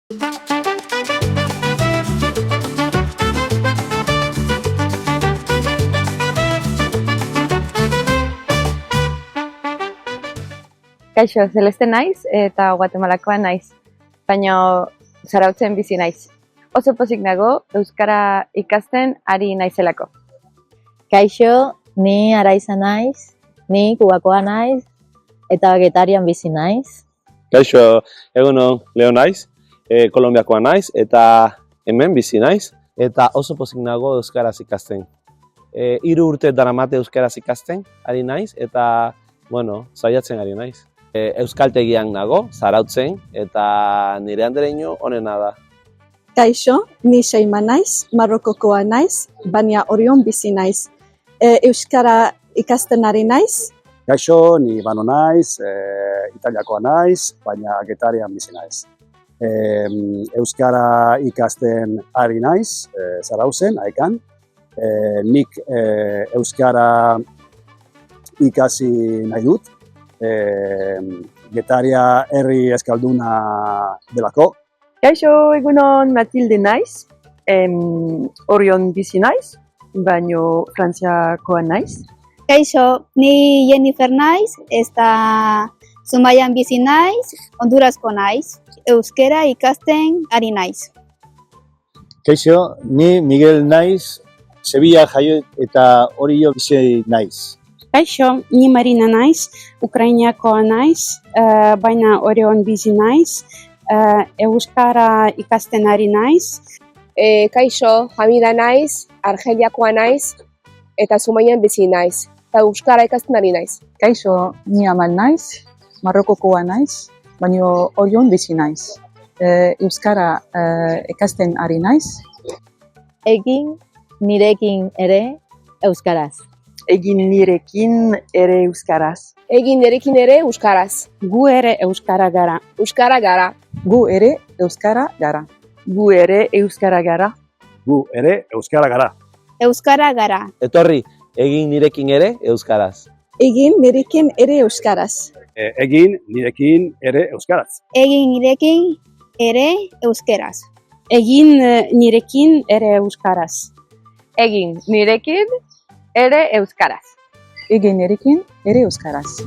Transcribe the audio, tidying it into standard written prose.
Kaixo, Celeste naiz eta Guatemalakoa naiz, baina Zarautzen bizi naiz. Oso pozik nago euskara ikasten ari naizelako. Kaixo, ni Araiza naiz, ni Kubakoa naiz eta Getarian bizi naiz. Kaixo, egunon, Leo naiz, Kolonbiakoa naiz eta hemen bizi naiz. Eta oso pozik nago euskaraz ikasten. 3 urte daramate euskaraz ikasten ari naiz eta, saiatzen ari naiz. Euskaltegian nago, Zarautzen, eta nire andereño onena da. Kaixo, ni Sheima naiz, Marrokokoa naiz, baina Orion bizi naiz. Euskara ikasten ari naiz. Kaixo, ni Bano naiz, Italiakoa naiz, baina Getarian bizi naiz. Euskara ikasten ari naiz, Zarautzen, Aekan. Nik euskara ikasi nahi dut. Getaria herri eskalduna delako. Kaixo, egunon, Matilde naiz, Orion bizi naiz, baina Frantziakoa naiz. Kaixo, ni Jennifer naiz, eta Zumaian bizi naiz, Hondurasko naiz, euskera ikasten ari naiz. Kaixo, ni Miguel naiz, Sevilla jaio eta Orio bizi naiz. Kaixo, ni Marina naiz, Ukrainiakoa naiz, baina Orion bizi naiz, euskara ikasten ari naiz. Kaixo, Hamida naiz, Argeliakoa naiz, eta Zumaian bizi naiz, eta euskara ikasten ari naiz. Kaixo, ni Amal naiz, Marrokokoa naiz, baina Orion bizi naiz. Euskara ikasten ari naiz. Egin nirekin ere euskaraz. Egin nirekin ere euskaraz. Egin nirekin ere euskaraz. Gu ere euskara gara. Euskara gara. Gu ere euskara gara. Gu ere euskara gara. Gu ere euskara gara. Euskara gara. Etorri, egin nirekin ere euskaraz. Egin nirekin ere euskaraz. Egin nirekin ere euskaraz. Egin nirekin ere euskeraz. Egin nirekin ere euskaraz. Egin nirekin ere euskaraz. Egin nirekin ere euskaraz.